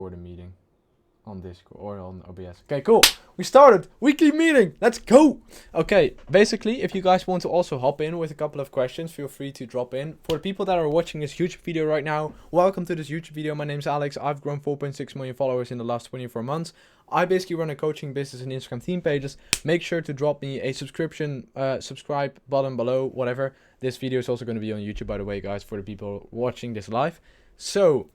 for the meeting on Discord or on OBS. Okay, cool. We started. Weekly meeting. Let's go. Okay, basically, if you guys want to also hop in with a couple of questions, feel free to drop in. For the people that are watching this YouTube video right now, welcome to this YouTube video. My name is Alex. I've grown 4.6 million followers in the last 24 months. I basically run a coaching business and Instagram theme pages. Make sure to drop me a subscription, subscribe button below, whatever. This video is also going to be on YouTube, by the way, guys, for the people watching this live. So,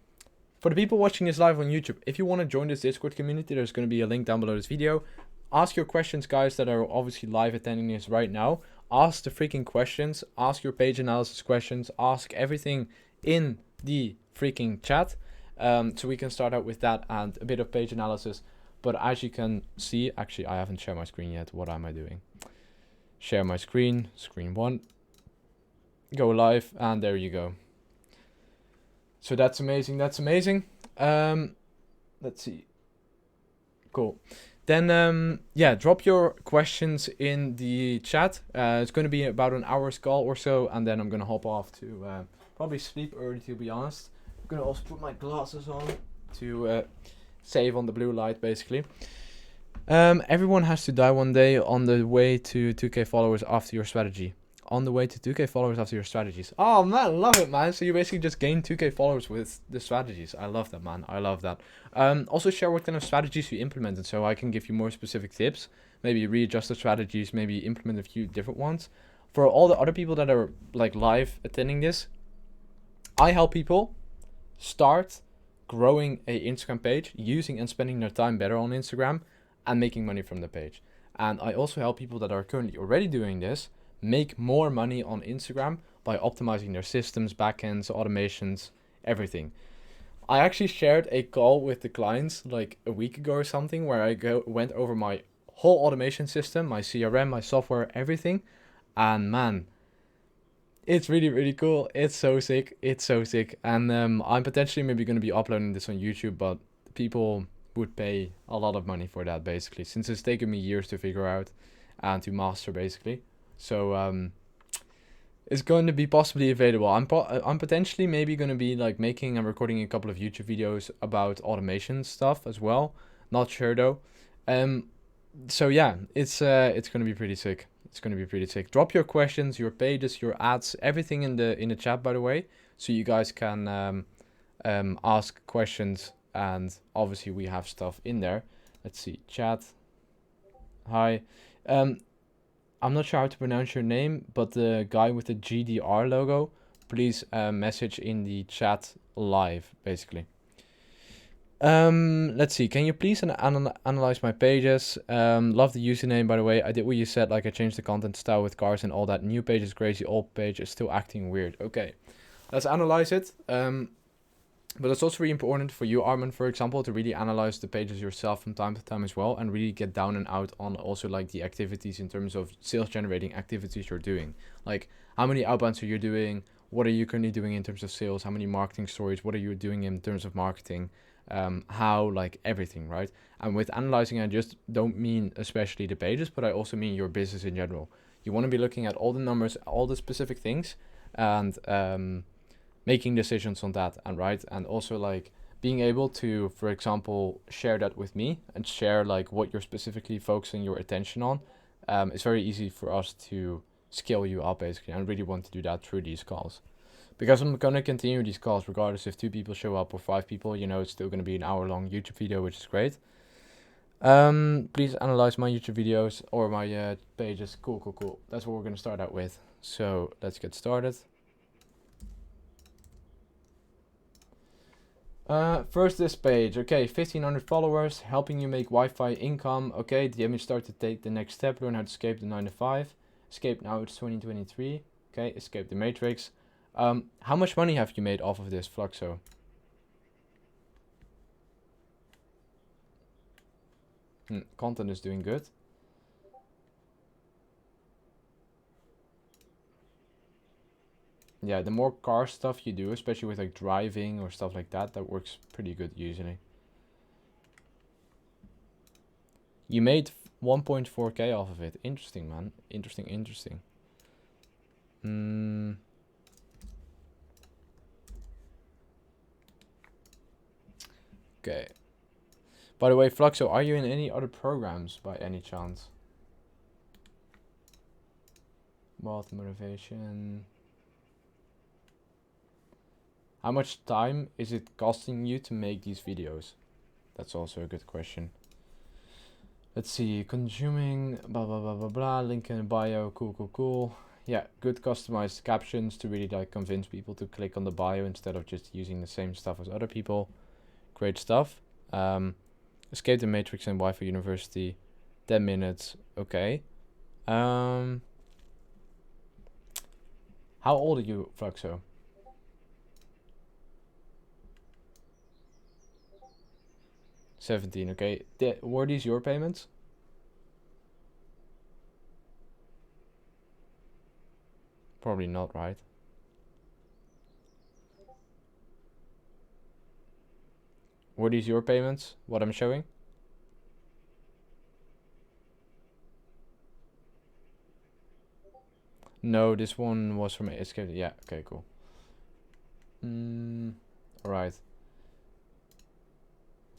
for the people watching this live on YouTube, if you want to join this Discord community, there's going to be a link down below this video. Ask your questions, guys, that are obviously live attending this right now. Ask the freaking questions. Ask your page analysis questions. Ask everything in the freaking chat. So we can start out with that and a bit of page analysis. But as you can see, actually, I haven't shared my screen yet. What am I doing? Share my screen. Screen 1. Go live. And there you go. So that's amazing. That's amazing. Let's see. Cool. Then, yeah, drop your questions in the chat. It's going to be about an hour's call or so. And then I'm going to hop off to probably sleep early, to be honest. I'm going to also put my glasses on to save on the blue light, basically. Everyone has to die one day on the way to 2K followers after your strategy. On the way to 2K followers after your strategies. Oh man, love it, man. So you basically just gain 2K followers with the strategies. I love that, man. I love that. Also share what kind of strategies you implemented so I can give you more specific tips. Maybe readjust the strategies, maybe implement a few different ones. For all the other people that are like live attending this, I help people start growing a Instagram page, using and spending their time better on Instagram and making money from the page. And I also help people that are currently already doing this make more money on Instagram by optimizing their systems, backends, automations, everything. I actually shared a call with the clients like a week ago or something where I went over my whole automation system, my CRM, my software, everything. And man, it's really, really cool. It's so sick. It's so sick. And I'm potentially maybe going to be uploading this on YouTube, but people would pay a lot of money for that, basically, since it's taken me years to figure out and to master, basically. So it's going to be possibly available. I'm potentially maybe going to be like making and recording a couple of YouTube videos about automation stuff as well. Not sure though. So yeah, it's going to be pretty sick. It's going to be pretty sick. Drop your questions, your pages, your ads, everything in the chat, by the way, so you guys can ask questions, and obviously we have stuff in there. Let's see, chat. Hi. I'm not sure how to pronounce your name, but the guy with the GDR logo, please message in the chat live, basically. Let's see. Can you please analyze my pages? Love the username, by the way. I did what you said, like I changed the content style with cars and all that. New page is crazy, old page is still acting weird. Okay, let's analyze it. But it's also really important for you, Armin, for example, to really analyze the pages yourself from time to time as well, and really get down and out on also like the activities in terms of sales generating activities you're doing. Like how many outbounds are you doing? What are you currently doing in terms of sales? How many marketing stories? What are you doing in terms of marketing? How, like everything, right? And with analyzing, I just don't mean especially the pages, but I also mean your business in general. You want to be looking at all the numbers, all the specific things, and making decisions on that, and right, and also like being able to, for example, share that with me and share like what you're specifically focusing your attention on. It's very easy for us to scale you up, basically. I really want to do that through these calls, because I'm gonna continue these calls regardless if 2 people show up or 5 people. You know, it's still gonna be an hour-long YouTube video, which is great. Please analyze my YouTube videos or my pages. Cool. That's what we're gonna start out with. So let's get started. First this page, okay, 1500 followers, helping you make Wi-Fi income. Okay, the image start to take the next step, learn how to escape the 9 to 5. Escape now, it's 2023. Okay, escape the matrix. How much money have you made off of this, Fluxo? Content is doing good. Yeah, the more car stuff you do, especially with like driving or stuff like that, that works pretty good usually. You made 1.4k off of it. Interesting, man. Interesting. Okay. By the way, Fluxo, are you in any other programs by any chance? Motivation. How much time is it costing you to make these videos? That's also a good question. Let's see, consuming, blah, blah, blah, blah, blah, link in bio, cool. Yeah, good customized captions to really like convince people to click on the bio instead of just using the same stuff as other people. Great stuff. Escape the Matrix and Wi-Fi University, 10 minutes, okay. How old are you, Fluxo? $17, okay. Were these your payments? Probably not, right? Were these your payments? What I'm showing? No, this one was from Escape. Yeah, okay, cool. Alright.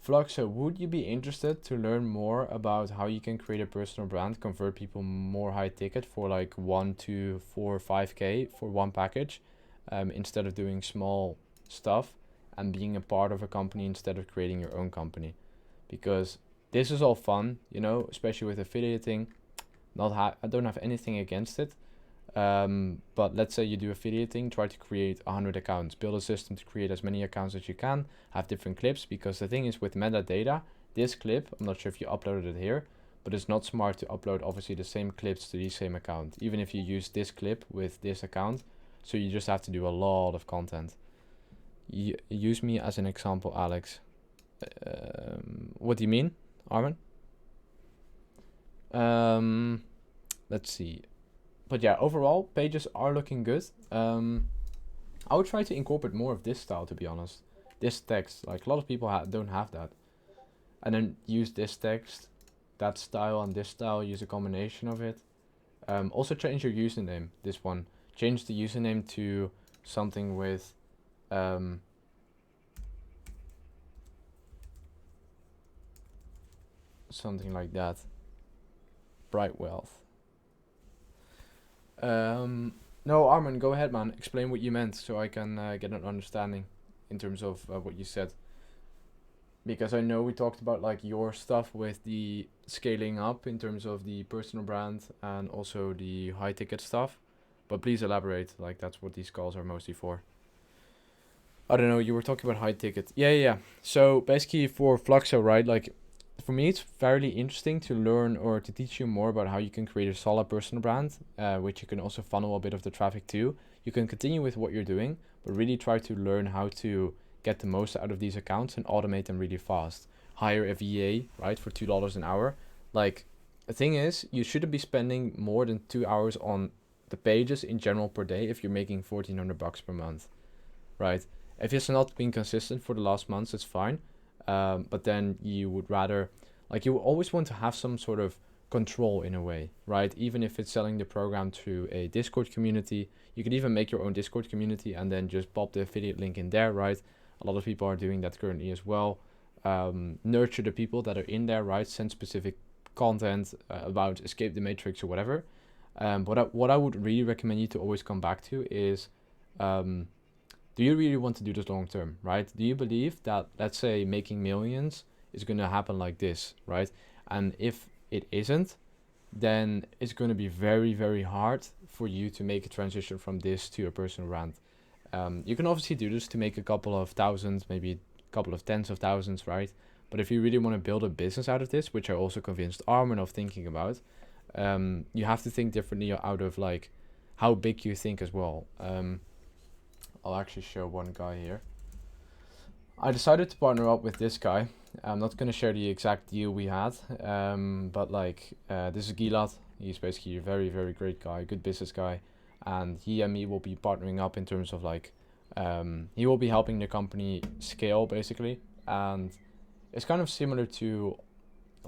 Fluxo, would you be interested to learn more about how you can create a personal brand, convert people more high ticket for like 1, 2, 4, 5K for one package, instead of doing small stuff and being a part of a company instead of creating your own company? Because this is all fun, you know, especially with affiliating. I don't have anything against it. But let's say you do affiliating, try to create 100 accounts, build a system to create as many accounts as you can, have different clips, because the thing is with metadata, this clip, I'm not sure if you uploaded it here, but it's not smart to upload obviously the same clips to the same account, even if you use this clip with this account, so you just have to do a lot of content. Use me as an example, Alex. What do you mean, Armin? Let's see. But yeah, overall, pages are looking good. I would try to incorporate more of this style, to be honest. This text, like a lot of people don't have that. And then use this text, that style and this style, use a combination of it. Also change your username, this one. Change the username to something with... something like that. Bright Wealth. No, Armin, go ahead, man. Explain what you meant so I can get an understanding in terms of what you said. Because I know we talked about like your stuff with the scaling up in terms of the personal brand and also the high ticket stuff. But please elaborate, like that's what these calls are mostly for. I don't know, you were talking about high ticket. Yeah. So basically for Fluxo, right, like for me, it's fairly interesting to learn or to teach you more about how you can create a solid personal brand, which you can also funnel a bit of the traffic to. You can continue with what you're doing, but really try to learn how to get the most out of these accounts and automate them really fast. Hire a VA, right, for $2 an hour. Like, the thing is, you shouldn't be spending more than 2 hours on the pages in general per day if you're making $1,400 per month, right? If it's not been consistent for the last months, it's fine. But then you would rather, like you always want to have some sort of control in a way, right? Even if it's selling the program to a Discord community, you could even make your own Discord community and then just pop the affiliate link in there, right? A lot of people are doing that currently as well. Nurture the people that are in there, right? Send specific content about Escape the Matrix or whatever. What I would really recommend you to always come back to is, do you really want to do this long term, right? Do you believe that, let's say, making millions is going to happen like this, right? And if it isn't, then it's going to be very, very hard for you to make a transition from this to a personal brand. You can obviously do this to make a couple of thousands, maybe a couple of tens of thousands, right? But if you really want to build a business out of this, which I also convinced Armin of thinking about, you have to think differently out of like how big you think as well. I'll actually show one guy here. I decided to partner up with this guy. I'm not going to share the exact deal we had, but like this is Gilad. He's basically a very, very great guy, good business guy, and he and me will be partnering up in terms of like he will be helping the company scale basically, and it's kind of similar to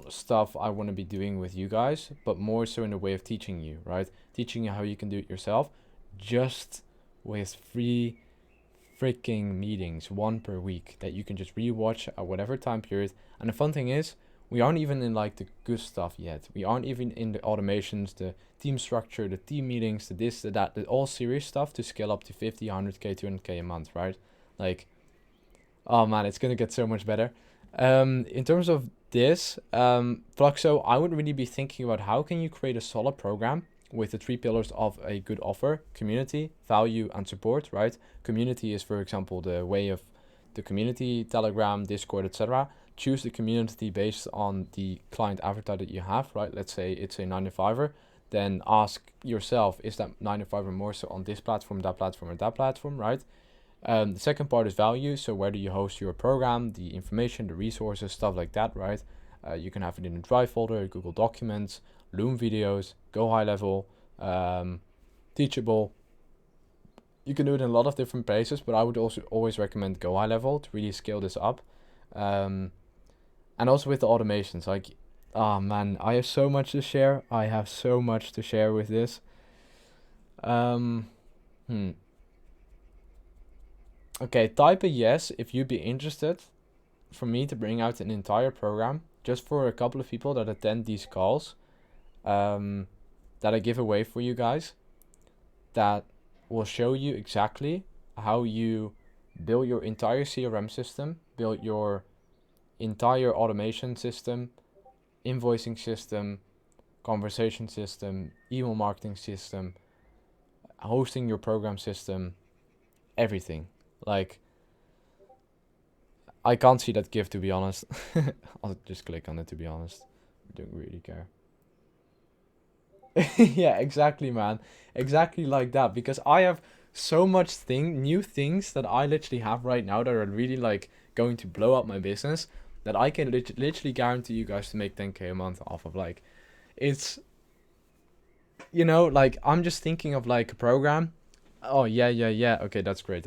stuff I want to be doing with you guys, but more so in the way of teaching you, right? Teaching you how you can do it yourself, just with freaking meetings, one per week, that you can just rewatch at whatever time period. And the fun thing is, we aren't even in like the good stuff yet. We aren't even in the automations, the team structure, the team meetings, the this, the that, the all serious stuff to scale up to 50, 100k, 200k a month, right? Like, oh man, it's gonna get so much better. In terms of this, Fluxo, I would really be thinking about how can you create a solid program with the three pillars of a good offer: community, value, and support, right? Community is, for example, the way of the community, Telegram, Discord, etc. Choose the community based on the client avatar that you have, right? Let's say it's a 9-to-5er. Then ask yourself, is that 9-to-5er more so on this platform, that platform, or that platform, right? The second part is value. So where do you host your program, the information, the resources, stuff like that, right? You can have it in a Drive folder, Google Documents, Loom videos, Go High Level, Teachable. You can do it in a lot of different places, but I would also always recommend Go High Level to really scale this up. And also with the automations, like, oh man, I have so much to share. I have so much to share with this. Okay, type a yes if you'd be interested for me to bring out an entire program just for a couple of people that attend these calls, that I give away for you guys, that will show you exactly how you build your entire CRM system, build your entire automation system, invoicing system, conversation system, email marketing system, hosting your program system, everything. Like, I can't see that gift, to be honest. I'll just click on it, to be honest. I don't really care. Yeah, exactly, man. Exactly like that. Because I have so much new things that I literally have right now that are really like going to blow up my business, that I can literally guarantee you guys to make 10k a month off of. Like, it's, like, I'm just thinking of like a program. Oh, yeah. Okay, that's great.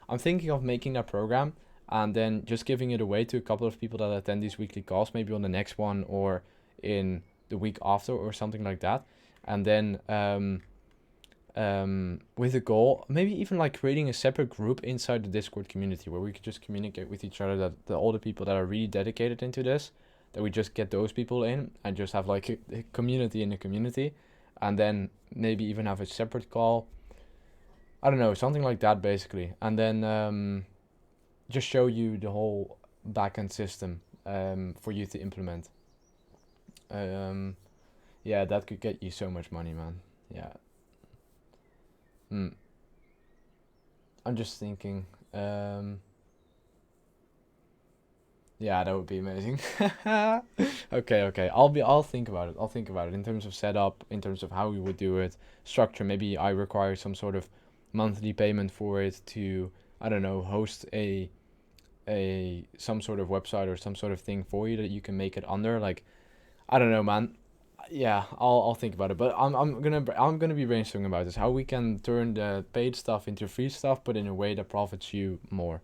I'm thinking of making that program and then just giving it away to a couple of people that attend these weekly calls, maybe on the next one or in the week after or something like that. And then with a goal, maybe even like creating a separate group inside the Discord community where we could just communicate with each other, that all the people that are really dedicated into this, that we just get those people in and just have like a community in the community, and then maybe even have a separate call. I don't know, something like that basically. And then just show you the whole backend system for you to implement. Yeah, that could get you so much money, man. Yeah. I'm just thinking. Yeah, that would be amazing. Okay. I'll think about it. I'll think about it in terms of setup, in terms of how we would do it, structure. Maybe I require some sort of monthly payment for it to, I don't know, host some sort of website or some sort of thing for you that you can make it under. Like, I don't know, man. Yeah, I'll think about it. But I'm gonna be brainstorming about this, how we can turn the paid stuff into free stuff, but in a way that profits you more.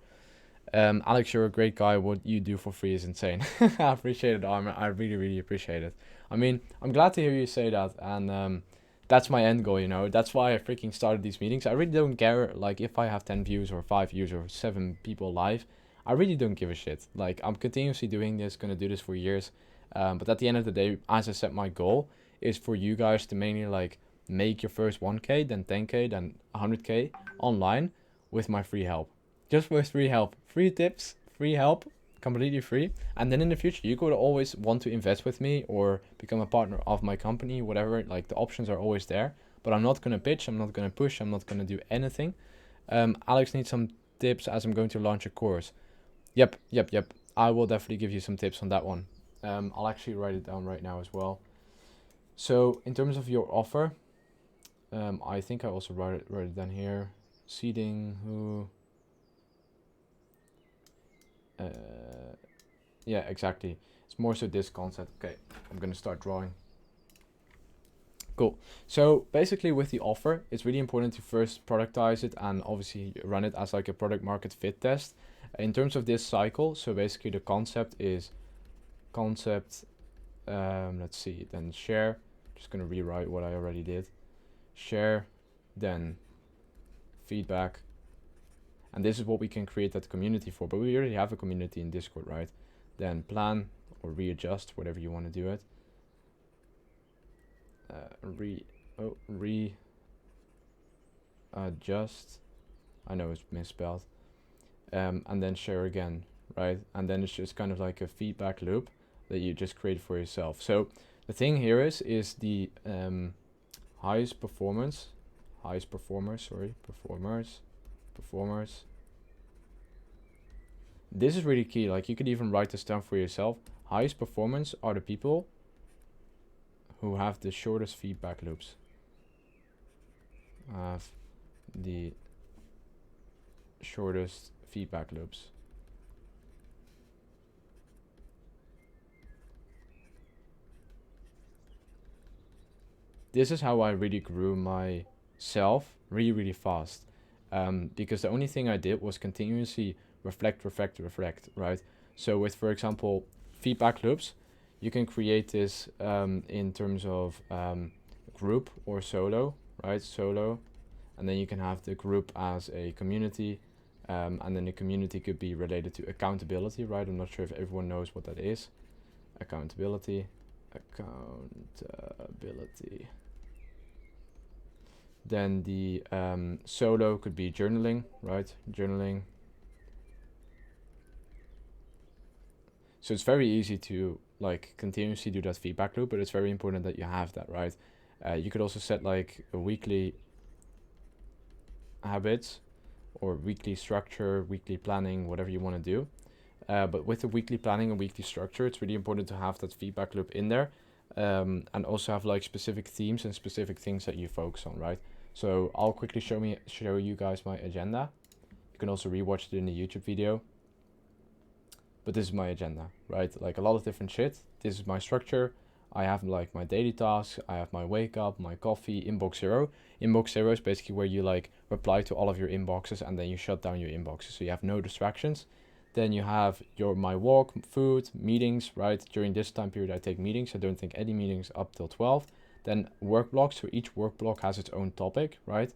Alex, you're a great guy. What you do for free is insane. I appreciate it, Armin. I really, really appreciate it. I mean, I'm glad to hear you say that, and that's my end goal. That's why I freaking started these meetings. I really don't care, like, if I have 10 views or 5 views or 7 people live. I really don't give a shit. Like, I'm continuously doing this, gonna do this for years. But at the end of the day, as I said, my goal is for you guys to mainly like make your first 1k, then 10k, then 100k online with my free help. Just with free help, free tips, free help, completely free. And then in the future, you could always want to invest with me or become a partner of my company, whatever. Like, the options are always there. But I'm not gonna pitch. I'm not gonna push. I'm not gonna do anything. Alex needs some tips as I'm going to launch a course. Yep. I will definitely give you some tips on that one. I'll actually write it down right now as well. So in terms of your offer, I think I also wrote it down here. Seeding who? Yeah, exactly. It's more so this concept. Okay, I'm gonna start drawing. Cool. So basically with the offer, it's really important to first productize it and obviously run it as like a product market fit test. In terms of this cycle, so basically the concept is let's see, then share. Just gonna rewrite what I already did. Share, then feedback, And this is what we can create that community for. But we already have a community in Discord, right? Then plan or readjust, whatever you want to do it. Readjust. I know it's misspelled. And then share again, right? And then it's just kind of like a feedback loop that you just create for yourself. So the thing here is the highest performers. This is really key. Like, you could even write this down for yourself. Highest performance are the people who have the shortest feedback loops. Have the shortest feedback loops. This is how I really grew myself really fast. Because the only thing I did was continuously reflect, right? So with, for example, feedback loops, you can create this in terms of group or solo, right? Solo. And then you can have the group as a community. And then the community could be related to accountability, right? I'm not sure if everyone knows what that is. Accountability. Then the solo could be journaling, right? Journaling. So it's very easy to like continuously do that feedback loop, but it's very important that you have that, right? You could also set like a weekly habits or weekly structure, weekly planning, whatever you want to do. But with the weekly planning and weekly structure, it's really important to have that feedback loop in there. And also have like specific themes and specific things that you focus on, right? So I'll quickly show you guys my agenda. You can also rewatch it in the YouTube video. But this is my agenda, right? Like a lot of different shit. This is my structure. I have like my daily tasks. I have my wake up, my coffee, inbox zero. Inbox zero is basically where you like reply to all of your inboxes and then you shut down your inboxes. So you have no distractions. Then you have my walk, food, meetings, right? During this time period, I take meetings. I don't take any meetings up till 12. Then work blocks. So each work block has its own topic, right?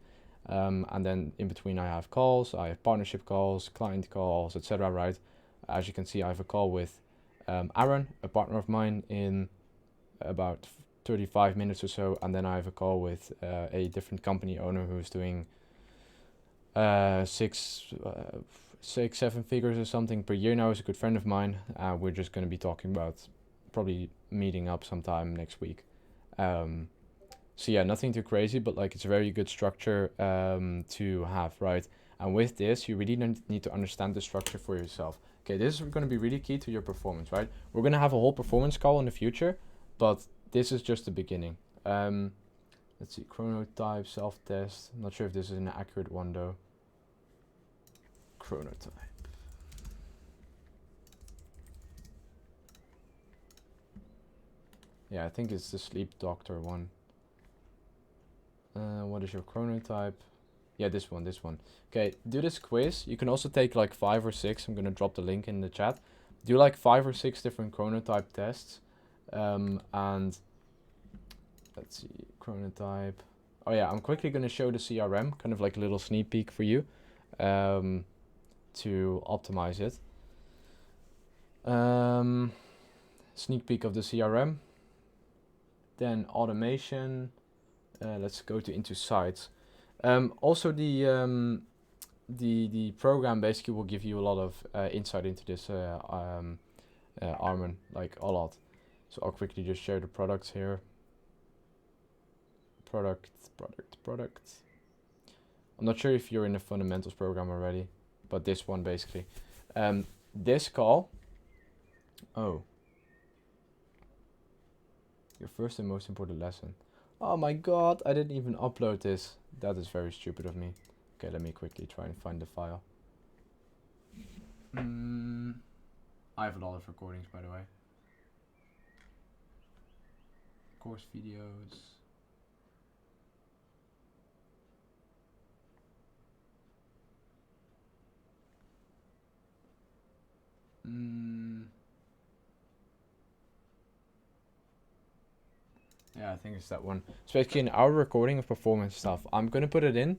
And then in between I have calls. I have partnership calls, client calls, etc., right? As you can see, I have a call with Aaron, a partner of mine, in about 35 minutes or so. And then I have a call with a different company owner who's doing 6-7 figures or something per year now. Is a good friend of mine. We're just going to be talking about probably meeting up sometime next week. So yeah, nothing too crazy, but like it's a very good structure to have, right? And with this, you really need to understand the structure for yourself. Okay, this is going to be really key to your performance, right? We're going to have a whole performance call in the future, but this is just the beginning. Let's see, chronotype, self-test. I'm not sure if this is an accurate one though. Chronotype. Yeah, I think it's the sleep doctor one. What is your chronotype? Yeah, this one. Okay, do this quiz. You can also take like 5 or 6. I'm gonna drop the link in the chat. Do like 5 or 6 different chronotype tests. And let's see, chronotype. Oh yeah, I'm quickly gonna show the CRM, kind of like a little sneak peek for you, to optimize it. Sneak peek of the CRM. Then automation. Let's go into sites. Also the program basically will give you a lot of insight into this Armin, like a lot. So I'll quickly just share the products here. Product. I'm not sure if you're in the fundamentals program already, but this one basically. This call. Oh. Your first and most important lesson. Oh my god, I didn't even upload this. That is very stupid of me. Okay, let me quickly try and find the file. I have a lot of recordings, by the way. Course videos. Yeah, I think it's that one. So basically an hour recording of performance stuff. I'm gonna put it in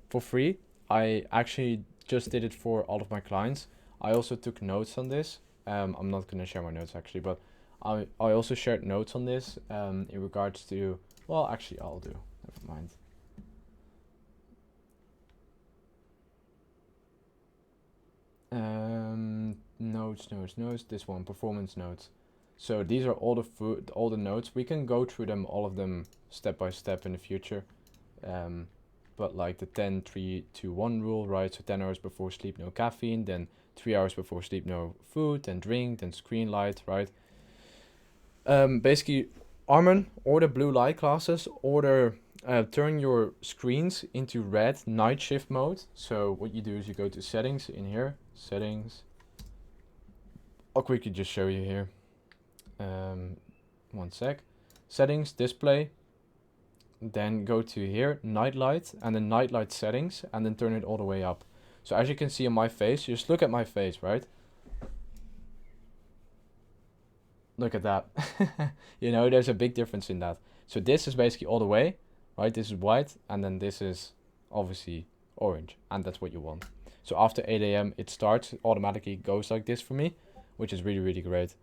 for free. I actually just did it for all of my clients. I also took notes on this. I'm not gonna share my notes actually, but I also shared notes on this in regards to, well, actually I'll do, never mind. Notes, this one, performance notes. So these are all the notes. We can go through them, all of them step by step in the future. But like the 10, 3, 2, 1 rule, right? So 10 hours before sleep, no caffeine, then 3 hours before sleep, no food, then drink, then screen light, right? Basically, Armin, order blue light glasses, turn your screens into red night shift mode. So what you do is you go to settings in here, settings. I'll quickly just show you here. One sec. Settings, display. Then go to here, night light, and then night light settings, and then turn it all the way up. So as you can see on my face, just look at my face, right? Look at that. You know, there's a big difference in that. So this is basically all the way, right? This is white, and then this is obviously orange, and that's what you want. So after 8 a.m. it starts, it automatically goes like this for me, which is really, really great.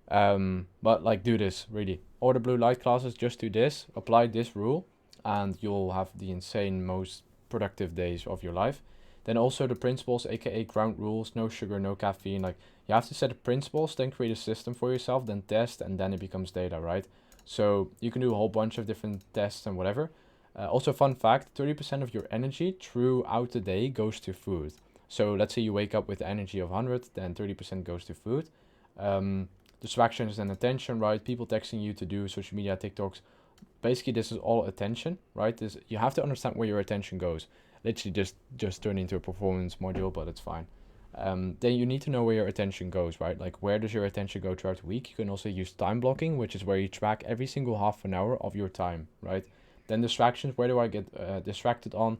But like, do this, really. Order blue light classes, just do this, apply this rule, and you'll have the insane most productive days of your life. Then also the principles, aka ground rules, no sugar, no caffeine. Like, you have to set the principles, then create a system for yourself, then test, and then it becomes data, right? So you can do a whole bunch of different tests and whatever. Also, fun fact, 30% of your energy throughout the day goes to food. So let's say you wake up with the energy of 100, then 30% goes to food. Distractions and attention, right? People texting you to do social media, TikToks. Basically, this is all attention, right? You have to understand where your attention goes. Literally just turn into a performance module, but it's fine. Then you need to know where your attention goes, right? Like, where does your attention go throughout the week? You can also use time blocking, which is where you track every single half an hour of your time, right? Then distractions, where do I get distracted on?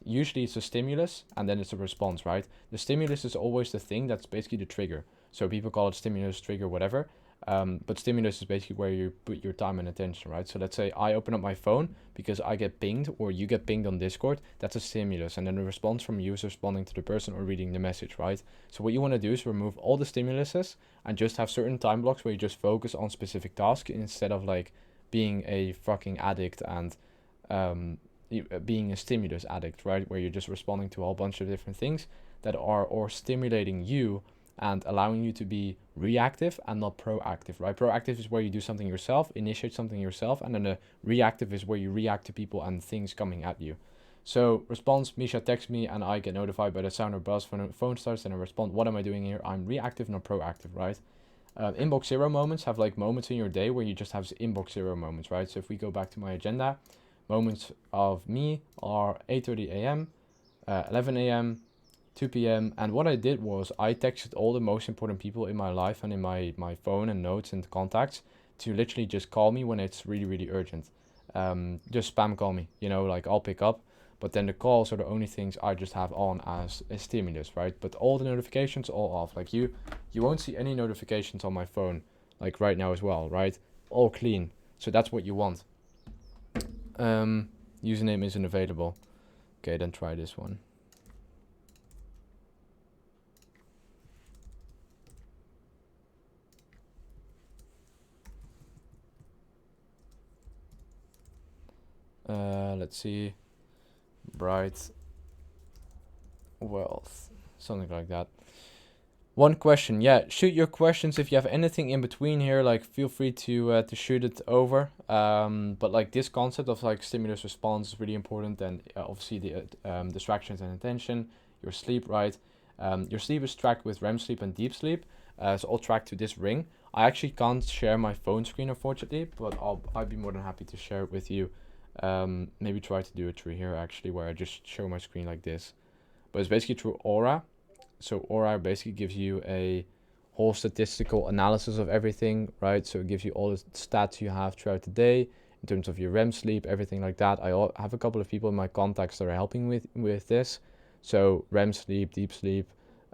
Usually it's a stimulus, and then it's a response, right? The stimulus is always the thing that's basically the trigger. So people call it stimulus, trigger, whatever. But stimulus is basically where you put your time and attention, right? So let's say I open up my phone because I get pinged, or you get pinged on Discord. That's a stimulus. And then the response from you is responding to the person or reading the message, right? So what you want to do is remove all the stimuluses and just have certain time blocks where you just focus on specific tasks instead of like being a fucking addict and being a stimulus addict, right? Where you're just responding to a whole bunch of different things that are or stimulating you and allowing you to be reactive and not proactive, right? Proactive is where you do something yourself, initiate something yourself, and then the reactive is where you react to people and things coming at you. So response, Misha texts me and I get notified by the sound or buzz when the phone starts, and I respond, what am I doing here? I'm reactive, not proactive, right? Inbox zero moments have like moments in your day where you just have inbox zero moments, right? So if we go back to my agenda, moments of me are 8:30 a.m., 11 a.m., 2 p.m. And what I did was I texted all the most important people in my life and in my phone and notes and contacts to literally just call me when it's really, really urgent. Just spam call me, you know, like I'll pick up. But then the calls are the only things I just have on as a stimulus, right? But all the notifications all off. Like you won't see any notifications on my phone, like right now as well, right? All clean. So that's what you want. Username isn't available. Okay, then try this one. Let's see. Bright wealth, something like that. One question, yeah. Shoot your questions if you have anything in between here. Like, feel free to shoot it over. But like this concept of like stimulus response is really important, and obviously the distractions and attention, your sleep, right? Your sleep is tracked with REM sleep and deep sleep. So all tracked to this ring. I actually can't share my phone screen, unfortunately, but I'd be more than happy to share it with you. Maybe try to do it through here actually, where I just show my screen like this. But it's basically through Aura. So Aura basically gives you a whole statistical analysis of everything, right? So it gives you all the stats you have throughout the day in terms of your REM sleep, everything like that. I have a couple of people in my contacts that are helping with this. So REM sleep, deep sleep,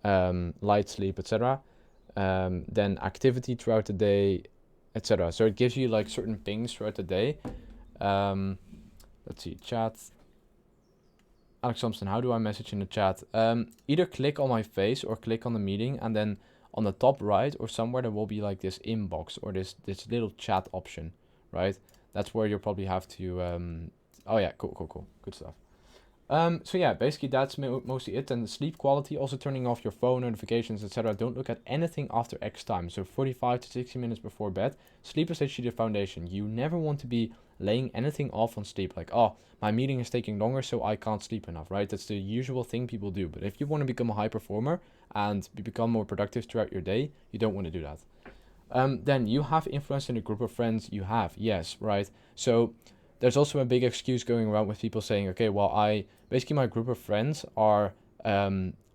light sleep, etc. Then activity throughout the day, etc. So it gives you like certain pings throughout the day. Let's see, chat. Alex Thompson, how do I message in the chat? Either click on my face or click on the meeting, and then on the top right or somewhere there will be like this inbox or this little chat option, right? That's where you'll probably have to. Oh yeah, cool, good stuff. So yeah, basically that's mostly it. And the sleep quality, also turning off your phone notifications, etc. Don't look at anything after X time. So 45 to 60 minutes before bed. Sleep is actually the foundation. You never want to be laying anything off on sleep. Like, oh, my meeting is taking longer, so I can't sleep enough, right? That's the usual thing people do. But if you want to become a high performer and become more productive throughout your day, you don't want to do that. Then you have influence in the group of friends you have. Yes, right? So there's also a big excuse going around with people saying, okay, well, basically my group of friends are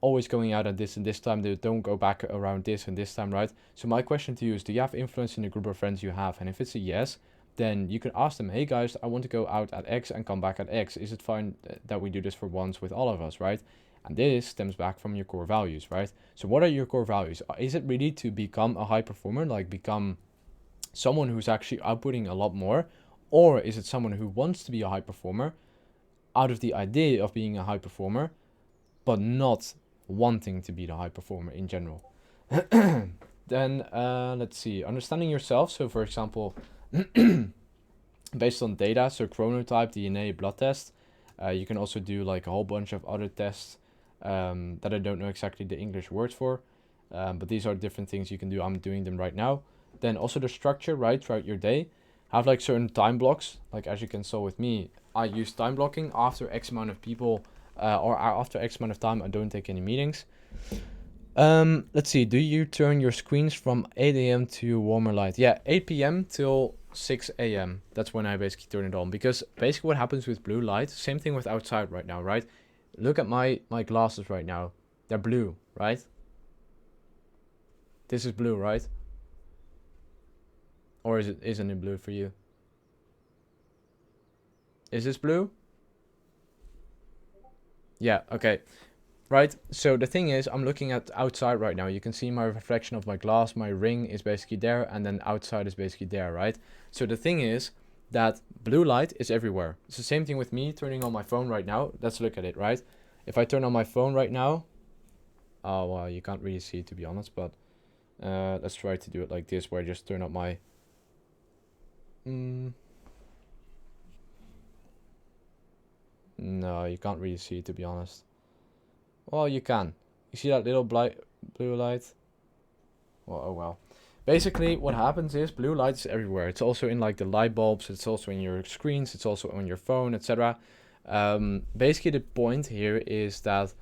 always going out at this and this time. They don't go back around this and this time, right? So my question to you is, do you have influence in the group of friends you have? And if it's a yes, then you can ask them, hey guys, I want to go out at X and come back at X. Is it fine that we do this for once with all of us, right? And this stems back from your core values, right? So what are your core values? Is it really to become a high performer, like become someone who's actually outputting a lot more? Or is it someone who wants to be a high performer out of the idea of being a high performer, but not wanting to be the high performer in general? Then let's see, understanding yourself. So for example, based on data, so chronotype, DNA, blood test. You can also do like a whole bunch of other tests that I don't know exactly the English words for. But these are different things you can do. I'm doing them right now. Then also the structure, right, throughout your day. Have like certain time blocks. Like as you can saw with me, I use time blocking after X amount of people or after X amount of time. I don't take any meetings. Let's see. Do you turn your screens from 8 a.m. to warmer light? Yeah, 8 p.m. till 6 a.m. That's when I basically turn it on. Because basically what happens with blue light, same thing with outside right now, right? Look at my glasses right now. They're blue, right? This is blue, right? Or isn't it blue for you? Is this blue? Yeah, okay. Right, so the thing is, I'm looking at outside right now. You can see my reflection of my glass. My ring is basically there, and then outside is basically there, right? So the thing is that blue light is everywhere. It's the same thing with me turning on my phone right now. Let's look at it, right? If I turn on my phone right now, oh, well, you can't really see it, to be honest, but let's try to do it like this, where I just turn up my... No, you can't really see it, to be honest. Well, you can. You see that little blue light? Well, oh well. Basically, what happens is blue light is everywhere. It's also in like the light bulbs. It's also in your screens. It's also on your phone, etc. Basically, the point here is that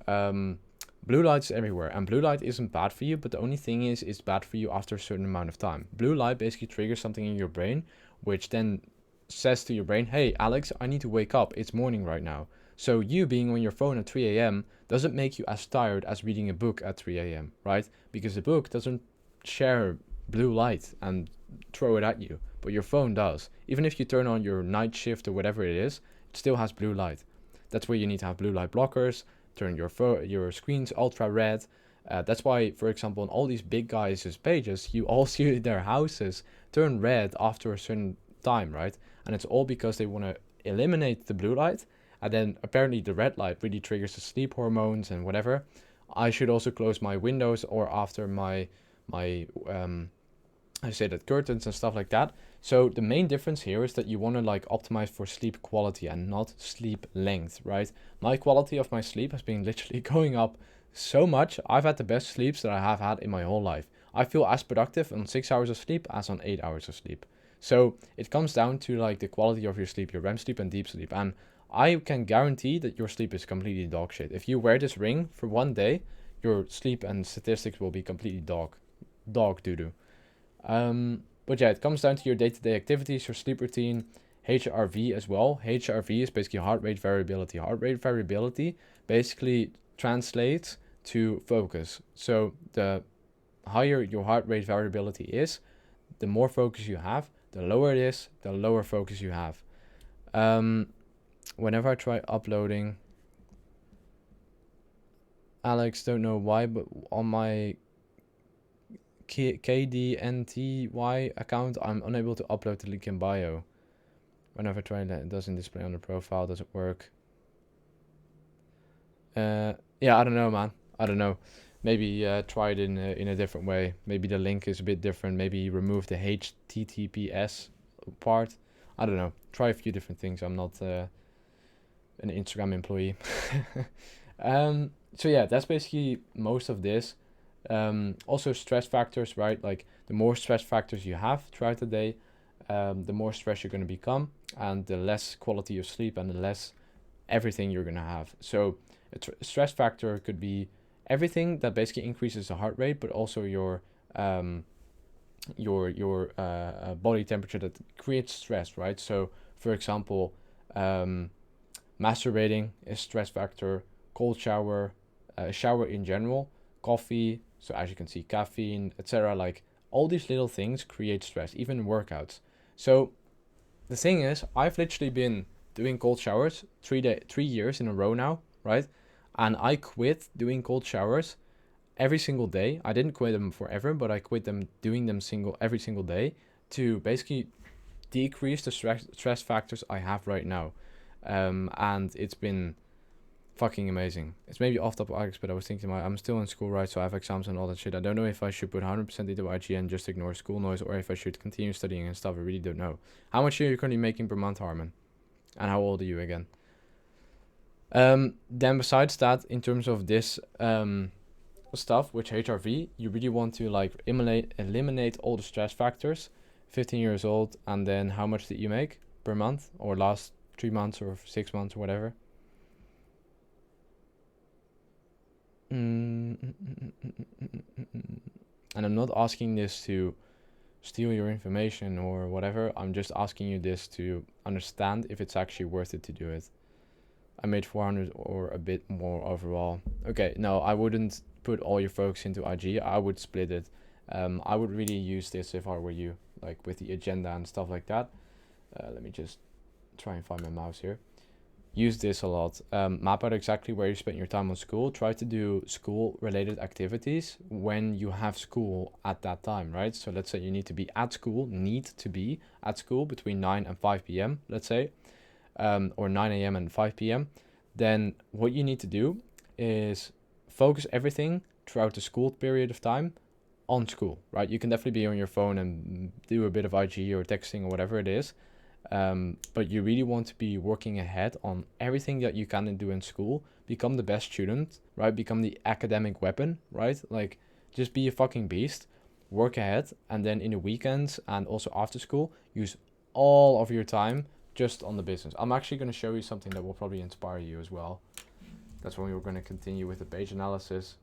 blue light is everywhere, and blue light isn't bad for you. But the only thing is, it's bad for you after a certain amount of time. Blue light basically triggers something in your brain, which then says to your brain, "Hey, Alex, I need to wake up. It's morning right now." So you being on your phone at 3 a.m. doesn't make you as tired as reading a book at 3 a.m., right? Because the book doesn't share blue light and throw it at you, but your phone does. Even if you turn on your night shift or whatever it is, it still has blue light. That's where you need to have blue light blockers, turn your screens ultra red. That's why, for example, on all these big guys' pages, you all see their houses turn red after a certain time, right? And it's all because they want to eliminate the blue light. And then apparently the red light really triggers the sleep hormones and whatever. I should also close my windows or after my I say that curtains and stuff like that. So the main difference here is that you want to like optimize for sleep quality and not sleep length, right? My quality of my sleep has been literally going up so much. I've had the best sleeps that I have had in my whole life. I feel as productive on 6 hours of sleep as on 8 hours of sleep. So it comes down to like the quality of your sleep, your REM sleep and deep sleep. And I can guarantee that your sleep is completely dog shit. If you wear this ring for one day, your sleep and statistics will be completely dog doo-doo. But yeah, it comes down to your day-to-day activities, your sleep routine, HRV as well. HRV is basically heart rate variability. Heart rate variability basically translates to focus. So the higher your heart rate variability is, the more focus you have. The lower it is, the lower focus you have. Whenever I try uploading, Alex, don't know why, but on my KDNTY account, I'm unable to upload the link in bio. Whenever I try that, it doesn't display on the profile, doesn't work. Yeah, I don't know, man. I don't know. Maybe try it in a different way. Maybe the link is a bit different. Maybe remove the HTTPS part. I don't know. Try a few different things. I'm not an Instagram employee. So yeah, that's basically most of this. Also stress factors, right? Like the more stress factors you have throughout the day, the more stress you're going to become, and the less quality of sleep and the less everything you're going to have. So a stress factor could be everything that basically increases the heart rate, but also um, your body temperature that creates stress, right? So for example, um, masturbating is stress factor, cold shower, shower in general, coffee. So as you can see, caffeine, etc. Like all these little things create stress, even workouts. So the thing is, I've literally been doing cold showers 3 years in a row now, right? And I quit doing cold showers every single day. I didn't quit them forever, but I quit them doing them every single day to basically decrease the stress factors I have right now. And it's been fucking amazing. It's maybe off topic, Alex, but I was thinking, I'm still in school, right? So I have exams and all that shit. I don't know if I should put 100% into IG and just ignore school noise, or if I should continue studying and stuff. I really don't know. How much are you currently making per month, Harmon? And how old are you again? Then besides that, in terms of this stuff with HRV, you really want to like eliminate all the stress factors. 15 years old, and then how much did you make per month, or last 3 months or 6 months or whatever? And I'm not asking this to steal your information or whatever. I'm just asking you this to understand if it's actually worth it to do it. I made 400 or a bit more overall. Okay, no, I wouldn't put all your focus into IG. I would split it. I would really use this if I were you, like with the agenda and stuff like that. Let me just try and find my mouse here. Use this a lot. Map out exactly where you spend your time on school. Try to do school related activities when you have school at that time, right? So let's say you need to be at school, between 9 and 5 p.m., let's say, or 9 a.m. and 5 p.m. Then what you need to do is focus everything throughout the school period of time on school, right? You can definitely be on your phone and do a bit of IG or texting or whatever it is. But you really want to be working ahead on everything that you can do in school. Become the best student, right? Become the academic weapon, right? Like, just be a fucking beast. Work ahead, and then in the weekends and also after school, use all of your time just on the business. I'm actually going to show you something that will probably inspire you as well. That's when we're going to continue with the page analysis.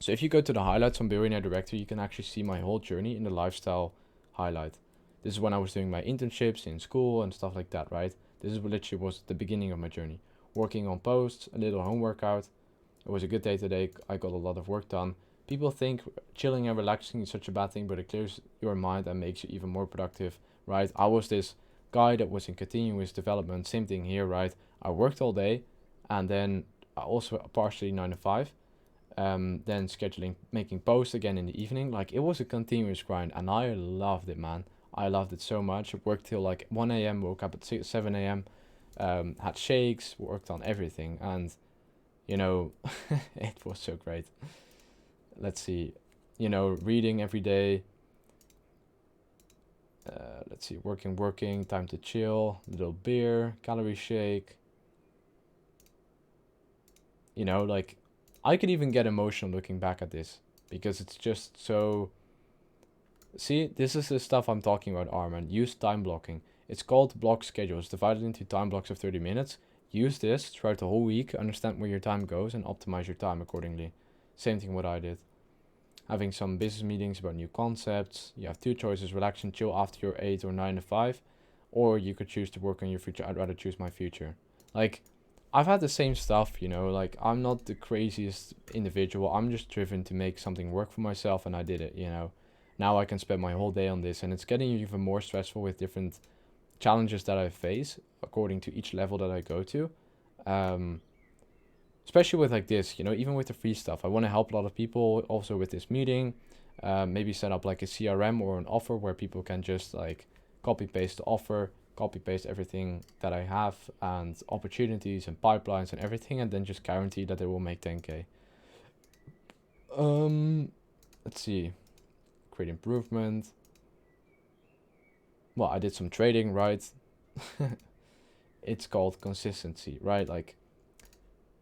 So if you go to the highlights on Billionaire Director, you can actually see my whole journey in the lifestyle highlight. This is when I was doing my internships in school and stuff like that, right? This is what literally was the beginning of my journey. Working on posts, a little home workout. It was a good day today. I got a lot of work done. People think chilling and relaxing is such a bad thing, but it clears your mind and makes you even more productive, right? I was this guy that was in continuous development. Same thing here, right? I worked all day, and then I also partially 9 to 5. Then scheduling, making posts again in the evening. Like, it was a continuous grind, and I loved it, man. I loved it so much. I worked till like 1 a.m., woke up at 7 a.m., had shakes, worked on everything, and you know, it was so great. Let's see, reading every day. Let's see, working, time to chill, little beer, calorie shake. Like, I could even get emotional looking back at this because it's just so. See, this is the stuff I'm talking about, Armin. Use time blocking. It's called block schedules, divided into time blocks of 30 minutes. Use this throughout the whole week, understand where your time goes, and optimize your time accordingly. Same thing what I did. Having some business meetings about new concepts. You have two choices, relax and chill after your 8 or 9 to 5. Or you could choose to work on your future. I'd rather choose my future. Like, I've had the same stuff, like, I'm not the craziest individual. I'm just driven to make something work for myself, and I did it, Now I can spend my whole day on this, and it's getting even more stressful with different challenges that I face according to each level that I go to. Especially with like this, even with the free stuff. I want to help a lot of people also with this meeting. Maybe set up like a CRM or an offer where people can just like copy paste the offer, copy paste everything that I have and opportunities and pipelines and everything, and then just guarantee that it will make 10k. Let's see, create improvement. Well, I did some trading, right? It's called consistency, right? Like,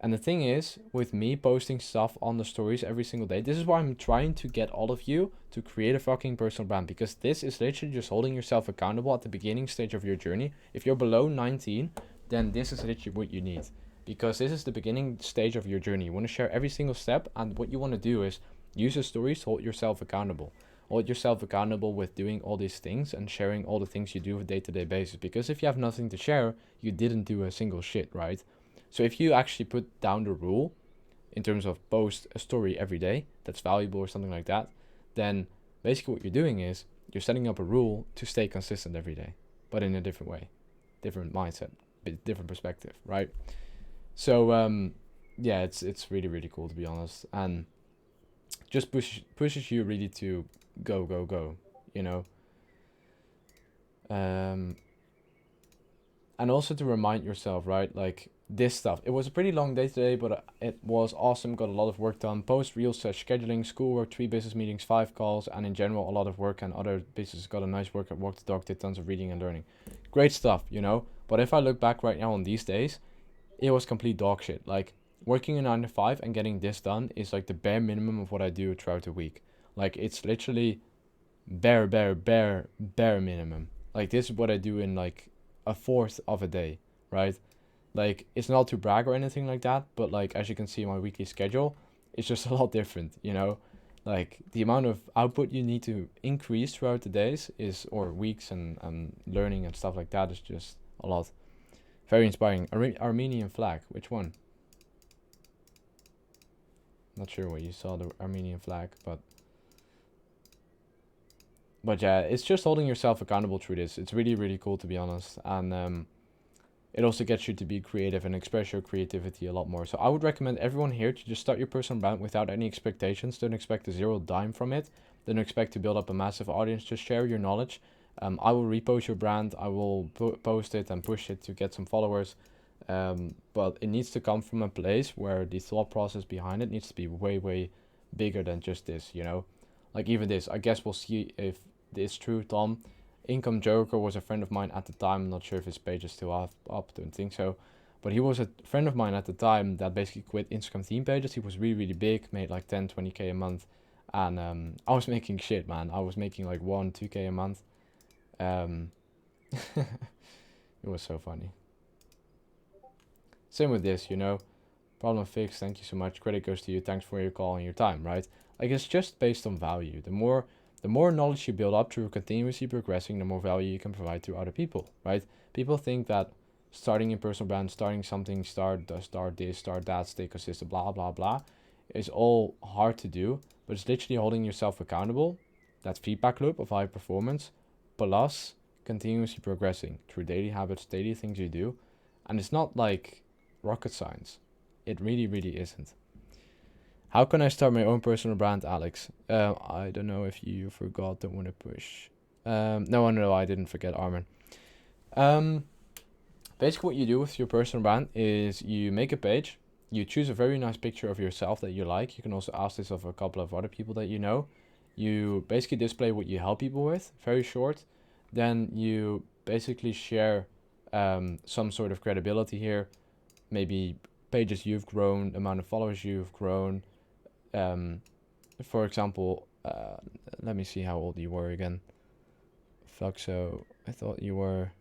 and the thing is, with me posting stuff on the stories every single day, this is why I'm trying to get all of you to create a fucking personal brand, because this is literally just holding yourself accountable at the beginning stage of your journey. If you're below 19, then this is literally what you need, because this is the beginning stage of your journey. You want to share every single step, and what you want to do is use the stories to hold yourself accountable. Hold yourself accountable with doing all these things and sharing all the things you do on a day-to-day basis, because if you have nothing to share, you didn't do a single shit, right? So if you actually put down the rule in terms of post a story every day that's valuable or something like that, then basically what you're doing is you're setting up a rule to stay consistent every day, but in a different way, different mindset, different perspective, right? So yeah, it's really, really cool, to be honest, and just pushes you really to go, you know. And also to remind yourself, right, like this stuff. It was a pretty long day today, but it was awesome. Got a lot of work done. Post, real search, scheduling, schoolwork, 3 business meetings, 5 calls, and in general, a lot of work, and other businesses got a nice workout, walked the dog, did tons of reading and learning. Great stuff, you know. But if I look back right now on these days, it was complete dog shit. Like, working a 9 to 5 and getting this done is like the bare minimum of what I do throughout the week. Like, it's literally bare minimum. Like, this is what I do in like a fourth of a day, right? Like, it's not to brag or anything like that, but like, as you can see in my weekly schedule, it's just a lot different, you know. Like, the amount of output you need to increase throughout the days is, or weeks, and learning and stuff like that is just a lot. Very inspiring. Armenian flag, which one? Not sure what you saw, the Armenian flag, but yeah, it's just holding yourself accountable through this. It's really, really cool, to be honest. And it also gets you to be creative and express your creativity a lot more. So I would recommend everyone here to just start your personal brand without any expectations. Don't expect a zero dime from it. Don't expect to build up a massive audience. Just share your knowledge. I will repost your brand. I will post it and push it to get some followers. But it needs to come from a place where the thought process behind it needs to be way, way bigger than just this, you know? Like, even this, I guess we'll see if it's true, Tom. Income Joker was a friend of mine at the time. I'm not sure if his page is still up, don't think so. But he was a friend of mine at the time that basically quit Instagram theme pages. He was really, really big, made like 10, 20k a month. And I was making shit, man. I was making like 1, 2k a month. It was so funny. Same with this, you know. Problem fixed, thank you so much. Credit goes to you. Thanks for your call and your time, right? Like, it's just based on value. The more knowledge you build up through continuously progressing, the more value you can provide to other people, right? People think that starting a personal brand, starting something, start this, start that, stay consistent, blah, blah, blah, is all hard to do, but it's literally holding yourself accountable, that feedback loop of high performance, plus continuously progressing through daily habits, daily things you do. And it's not like rocket science. It really, really isn't. How can I start my own personal brand, Alex? I don't know if you forgot, don't want to push. No, I didn't forget, Armin. Basically what you do with your personal brand is you make a page, you choose a very nice picture of yourself that you like. You can also ask this of a couple of other people that you know. You basically display what you help people with, very short. Then you basically share some sort of credibility here, maybe pages you've grown, amount of followers you've grown. For example, let me see how old you were again. Fluxo, I thought you were...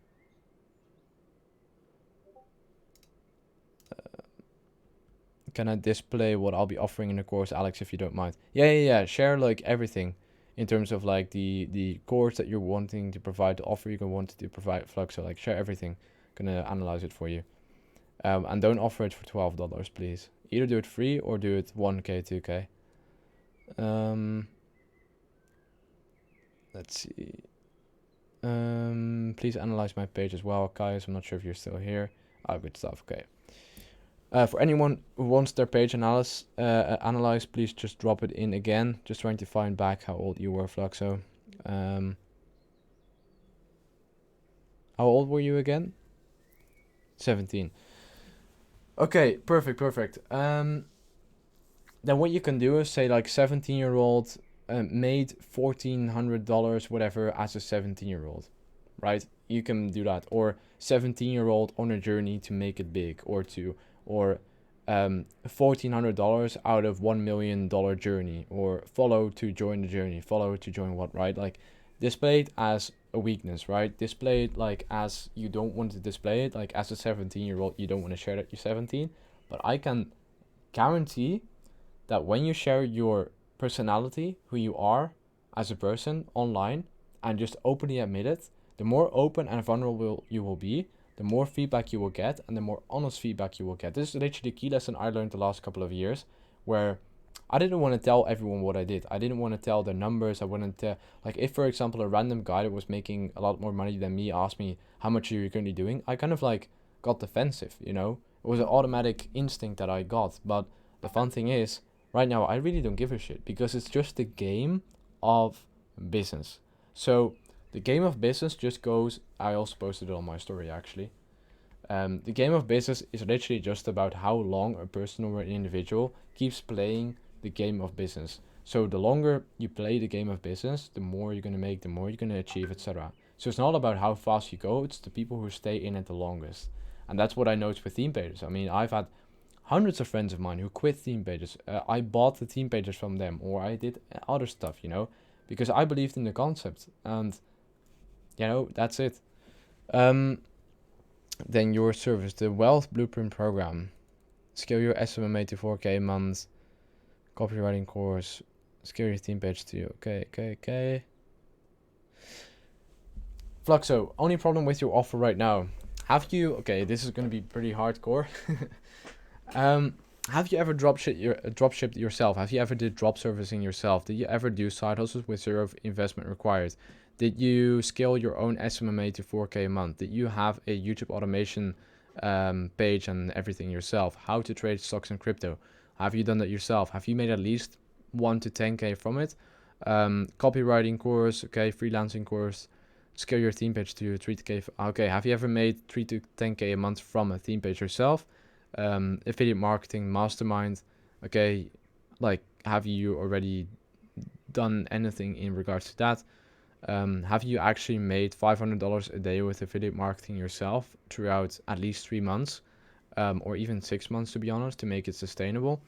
can I display what I'll be offering in the course, Alex, if you don't mind? Yeah. Share like everything in terms of like the course that you're wanting to provide, the offer you're wanting to provide, Fluxo. Like, share everything. Gonna analyze it for you. And don't offer it for $12, please. Either do it free or do it 1k, 2k. Let's see. Please analyze my page as well, Kaius. I'm not sure if you're still here. Oh, good stuff. Okay. For anyone who wants their page analyzed, please just drop it in again. Just trying to find back how old you were, Fluxo. How old were you again? 17. Okay, perfect. Then what you can do is say like 17-year-old made $1,400 whatever as a 17-year-old, right? You can do that. Or 17-year-old on a journey to make it big, or $1,400 out of $1 million journey, or follow to join the journey, follow to join what, right? Like display it as a weakness, right? Display it like as you don't want to display it, like as a 17-year-old you don't want to share that you're 17. But I can guarantee that when you share your personality, who you are as a person online, and just openly admit it, the more open and vulnerable you will be, the more feedback you will get, and the more honest feedback you will get. This is literally the key lesson I learned the last couple of years, where I didn't want to tell everyone what I did. I didn't want to tell the numbers. I wouldn't like if, for example, a random guy that was making a lot more money than me asked me how much are you currently doing. I kind of like got defensive, you know. It was an automatic instinct that I got. But the fun thing is, right now I really don't give a shit because it's just the game of business. So the game of business just goes. I also posted it on my story actually. The game of business is literally just about how long a person or an individual keeps playing the game of business. So the longer you play the game of business, the more you're gonna make, the more you're gonna achieve, etc. So it's not about how fast you go; it's the people who stay in it the longest, and that's what I noticed with theme pages. I mean, I've had hundreds of friends of mine who quit theme pages. I bought the theme pages from them, or I did other stuff, you know, because I believed in the concept, and you know that's it. Um, then your service, the Wealth Blueprint Program, scale your SMMA to 4K a month, copywriting course, scale your theme page to okay. Fluxo, only problem with your offer right now. Have you, okay, this is going to be pretty hardcore. Have you ever drop shipped yourself? Have you ever did drop servicing yourself? Did you ever do side hustles with zero investment required? Did you scale your own SMMA to 4K a month? Did you have a YouTube automation page and everything yourself? How to trade stocks and crypto? Have you done that yourself? Have you made at least 1 to 10K from it? Copywriting course, okay, freelancing course, scale your theme page to 3K. Okay, have you ever made 3 to 10K a month from a theme page yourself? Affiliate marketing, Mastermind, okay, like have you already done anything in regards to that? Have you actually made $500 a day with affiliate marketing yourself throughout at least 3 months, or even 6 months to be honest, to make it sustainable?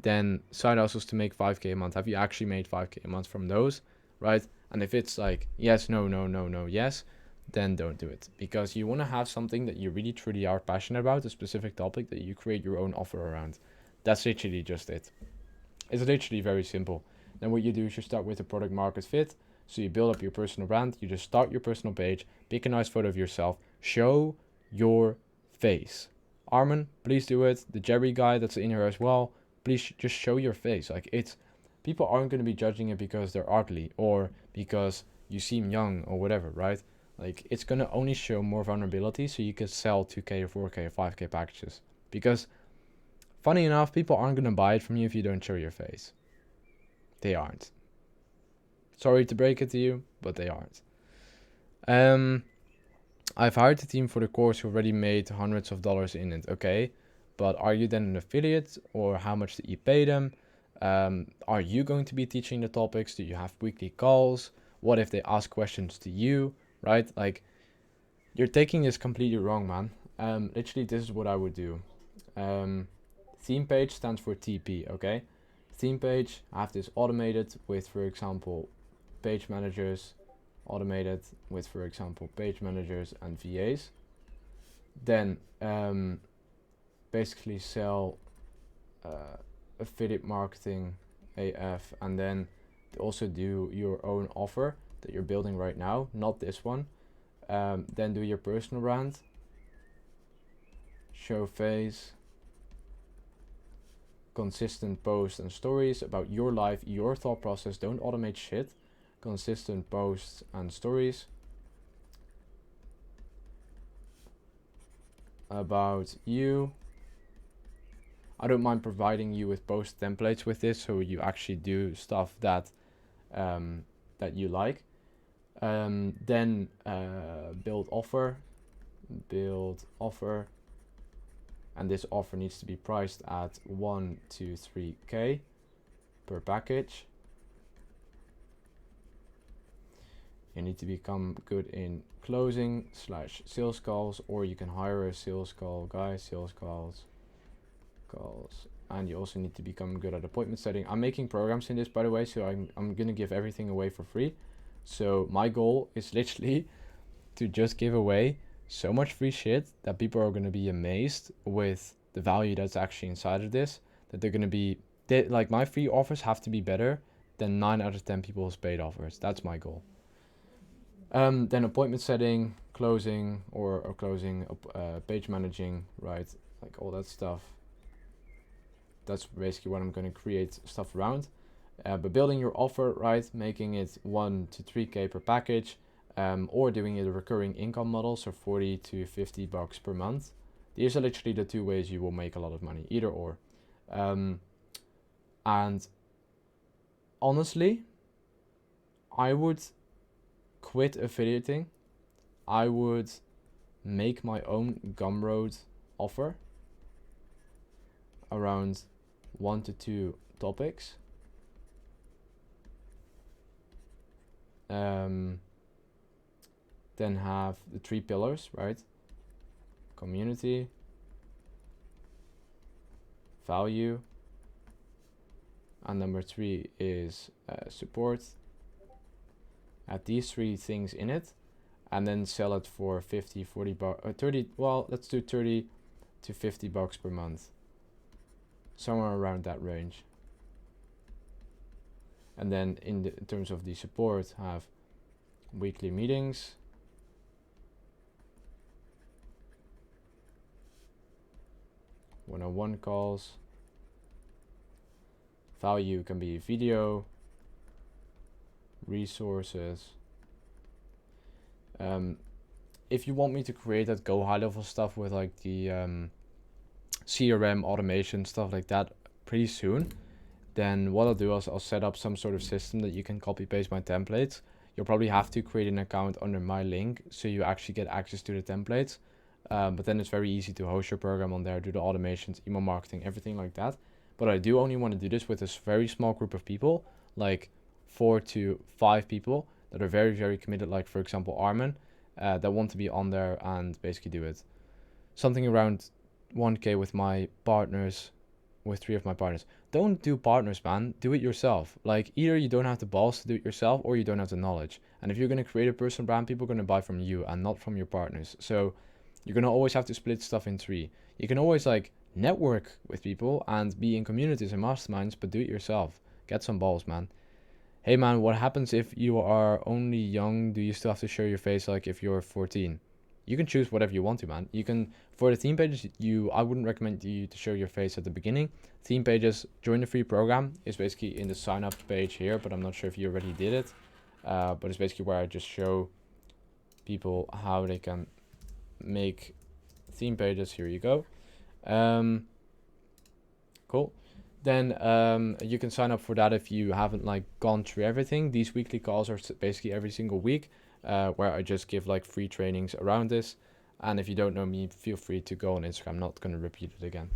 Then side hustles to make 5K a month. Have you actually made 5K a month from those, right? And if it's like yes, no, yes, then don't do it, because you want to have something that you really truly are passionate about, a specific topic that you create your own offer around. That's literally just it. It's literally very simple. Then what you do is you start with a product market fit. So you build up your personal brand. You just start your personal page, pick a nice photo of yourself, show your face. Armin, please do it. The Jerry guy that's in here as well, please just show your face. Like it's, people aren't going to be judging it because they're ugly or because you seem young or whatever, right? Like it's going to only show more vulnerability so you can sell 2K or 4K or 5K packages. Because funny enough, people aren't going to buy it from you if you don't show your face. They aren't. Sorry to break it to you, but they aren't. I've hired a team for the course who already made hundreds of dollars in it. Okay, but are you then an affiliate, or how much did you pay them? Are you going to be teaching the topics? Do you have weekly calls? What if they ask questions to you, right? Like, you're taking this completely wrong, man. Literally, this is what I would do. Theme page stands for TP, okay? Theme page, I have this automated with, for example, page managers, automated with, for example, page managers and VAs. Then basically sell affiliate marketing AF, and then also do your own offer that you're building right now, not this one. Then do your personal brand, show face, consistent posts and stories about your life, your thought process. Don't automate shit. Consistent posts and stories about you. I don't mind providing you with post templates with this, so you actually do stuff that that you like. Then build offer, and this offer needs to be priced at 1 to 3k per package. You need to become good in closing / sales calls, or you can hire a sales calls, and you also need to become good at appointment setting. I'm making programs in this, by the way, so I'm gonna give everything away for free. So my goal is literally to just give away so much free shit that people are gonna be amazed with the value that's actually inside of this, that they're gonna be, like, my free offers have to be better than 9 out of 10 people's paid offers. That's my goal. Then appointment setting, closing, or closing, page managing, right? Like all that stuff. That's basically what I'm going to create stuff around. But building your offer, right? Making it 1 to 3k per package, or doing it a recurring income model, so 40 to 50 bucks per month. These are literally the 2 ways you will make a lot of money, either or. And honestly, I would quit affiliating. I would make my own Gumroad offer around 1 to 2 topics. Then have the 3 pillars, right? Community, value, and number 3 is support. Add these 3 things in it, and then sell it for 50, 40 bucks, 30, well, let's do 30 to 50 bucks per month. Somewhere around that range. And then in terms of the support, have weekly meetings, one-on-one calls. Value can be video, resources. If you want me to create that go high level stuff with like the CRM automation stuff like that pretty soon, then what I'll do is I'll set up some sort of system that you can copy paste my templates. You'll probably have to create an account under my link so you actually get access to the templates. But then it's very easy to host your program on there, do the automations, email marketing, everything like that. But I do only want to do this with a very small group of people, like 4 to 5 people that are very, very committed, like for example Armin, that want to be on there and basically do it. Something around 1k with my partners, with 3 of my partners. Don't do partners, man. Do it yourself. Like, either you don't have the balls to do it yourself, or you don't have the knowledge. And if you're going to create a personal brand, people are going to buy from you and not from your partners. So you're going to always have to split stuff in 3. You can always like network with people and be in communities and masterminds, but do it yourself. Get some balls, man. Hey man, what happens if you are only young? Do you still have to show your face like if you're 14? You can choose whatever you want to, man. You can, for the theme pages, I wouldn't recommend you to show your face at the beginning. Theme pages, join the free program, is basically in the sign up page here, but I'm not sure if you already did it. But it's basically where I just show people how they can make theme pages. Here you go. Cool. Then you can sign up for that if you haven't like gone through everything. These weekly calls are basically every single week, where I just give like free trainings around this. And if you don't know me, feel free to go on Instagram. I'm not going to repeat it again.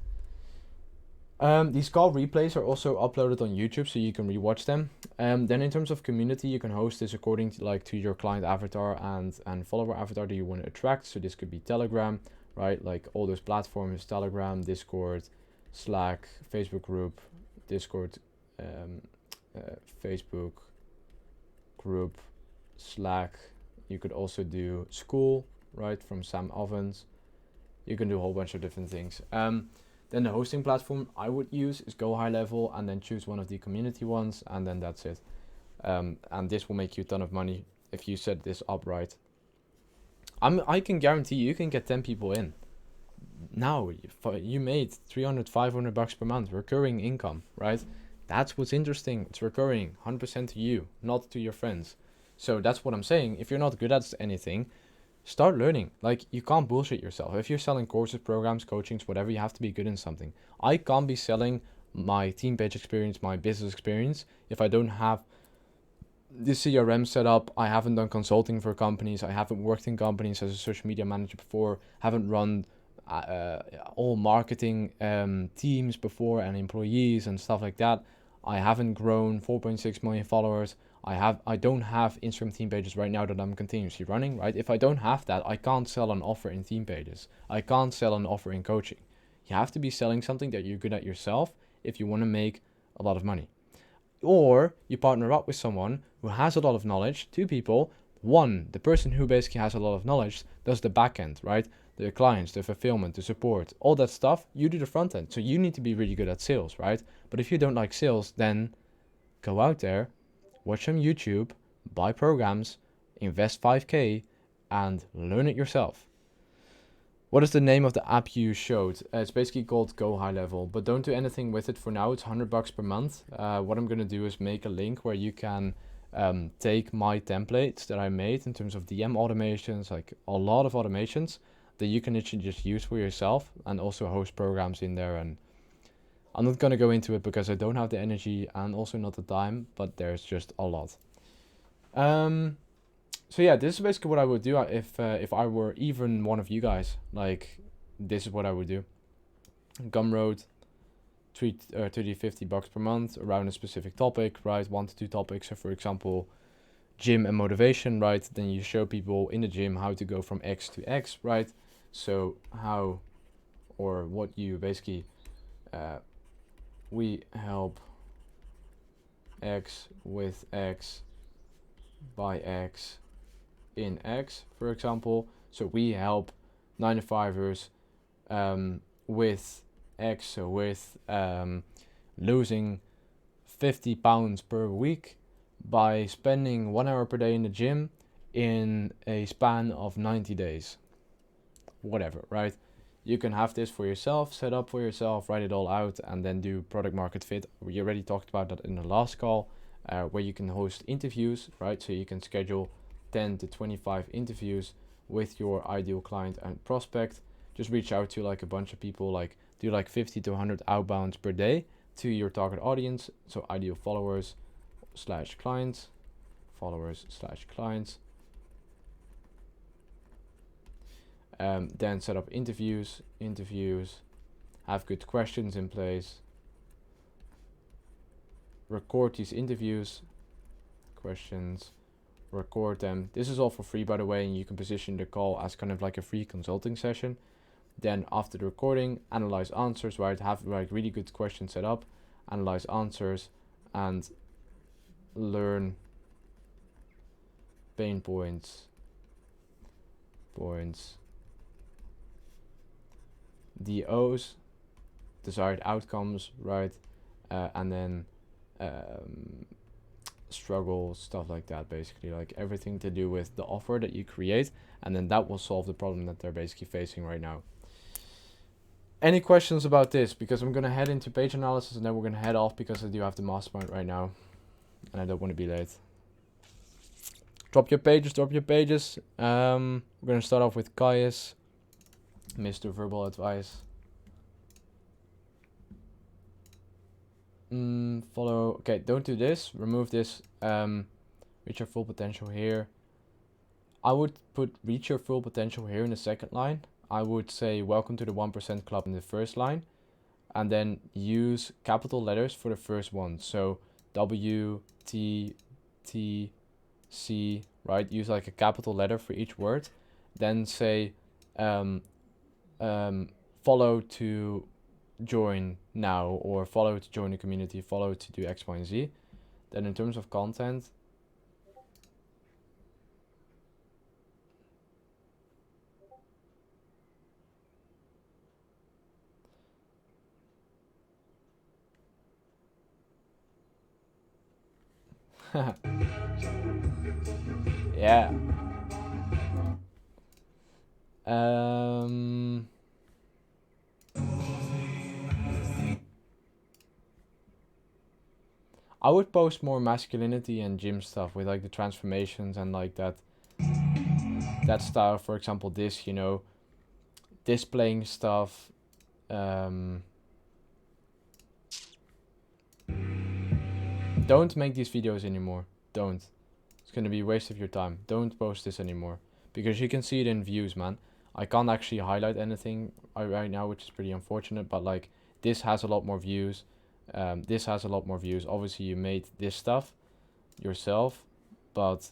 These call replays are also uploaded on YouTube, so you can rewatch them. Then in terms of community, you can host this according to your client avatar and follower avatar that you want to attract. So this could be Telegram, right? Like all those platforms: Telegram, Discord, Slack, Facebook group, Discord, Facebook group, Slack. You could also do school, right, from Sam Ovens. You can do a whole bunch of different things. Then the hosting platform I would use is Go High Level, and then choose one of the community ones, and then that's it. And this will make you a ton of money if you set this up right. I can guarantee you can get 10 people in. Now you made 300, 500 bucks per month, recurring income, right? That's what's interesting. It's recurring, 100% to you, not to your friends. So that's what I'm saying. If you're not good at anything, start learning. Like, you can't bullshit yourself. If you're selling courses, programs, coachings, whatever, you have to be good in something. I can't be selling my team page experience, my business experience, if I don't have the CRM setup. I haven't done consulting for companies. I haven't worked in companies as a social media manager before. Haven't run all marketing teams before and employees and stuff like that. I haven't grown 4.6 million followers. I don't have Instagram theme pages right now that I'm continuously running, right? If I don't have that, I can't sell an offer in theme pages. I can't sell an offer in coaching. You have to be selling something that you're good at yourself if you want to make a lot of money. Or you partner up with someone who has a lot of knowledge, two people. One, the person who basically has a lot of knowledge does the back end, right? The clients, the fulfillment, the support, all that stuff. You do the front end. So you need to be really good at sales, right? But if you don't like sales, then go out there, watch some YouTube, buy programs, invest 5K, and learn it yourself. What is the name of the app you showed? It's basically called Go High Level, but don't do anything with it for now. It's $100 per month. What I'm gonna do is make a link where you can take my templates that I made in terms of DM automations, like a lot of automations that you can actually just use for yourself, and also host programs in there. And I'm not gonna go into it because I don't have the energy and also not the time, but there's just a lot. So yeah, this is basically what I would do if I were even one of you guys. Like, this is what I would do. Gumroad, 30, $50 per month around a specific topic, right? 1 to 2 topics. So for example, gym and motivation, right? Then you show people in the gym how to go from X to X, right? So how or what you basically, we help X with X by X in X, for example. So we help 9-to-5ers with X, so with losing 50 pounds per week by spending 1 hour per day in the gym in a span of 90 days. Whatever, right? You can have this for yourself, set up for yourself, write it all out, and then do product market fit. We already talked about that in the last call, where you can host interviews, right? So you can schedule 10 to 25 interviews with your ideal client and prospect. Just reach out to like a bunch of people, like do like 50 to 100 outbounds per day to your target audience. So ideal followers slash clients, then set up interviews, have good questions in place, record these interviews, questions, record them. This is all for free, by the way, and you can position the call as kind of like a free consulting session. Then after the recording, analyze answers, right? Have like really good questions set up, analyze answers, and learn pain points, DOs, desired outcomes, right? And then struggle, stuff like that, basically, like everything to do with the offer that you create, and then that will solve the problem that they're basically facing right now. Any questions about this? Because I'm gonna head into page analysis and then we're gonna head off because I do have the mastermind right now and I don't want to be late. Drop your pages. We're gonna start off with Caius, Mr. Verbal Advice. Follow. Okay, don't do this. Remove this. Reach your full potential here. I would put reach your full potential here in the second line. I would say welcome to the 1% club in the first line, and then use capital letters for the first one. So W, T, T, C, right? Use like a capital letter for each word. Then say follow to join now, or follow to join the community, follow to do X, Y, and Z. Then in terms of content, yeah. I would post more masculinity and gym stuff with like the transformations and like that style. For example, this, you know, displaying stuff. Don't make these videos anymore. Don't. It's gonna be a waste of your time. Don't post this anymore. Because you can see it in views, man. I can't actually highlight anything right now, which is pretty unfortunate, but like this has a lot more views. This has a lot more views. Obviously you made this stuff yourself, but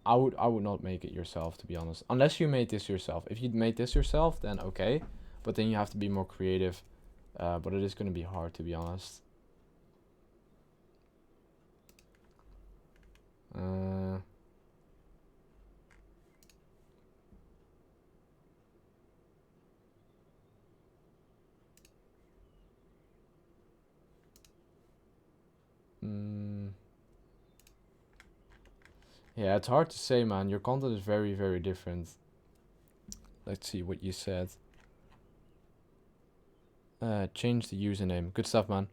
I would not make it yourself, to be honest. Unless you made this yourself. If you made this yourself, then okay. But then you have to be more creative. But it is going to be hard, to be honest. Yeah, it's hard to say, man. Your content is very, very different. Let's see what you said. Change the username. Good stuff, man.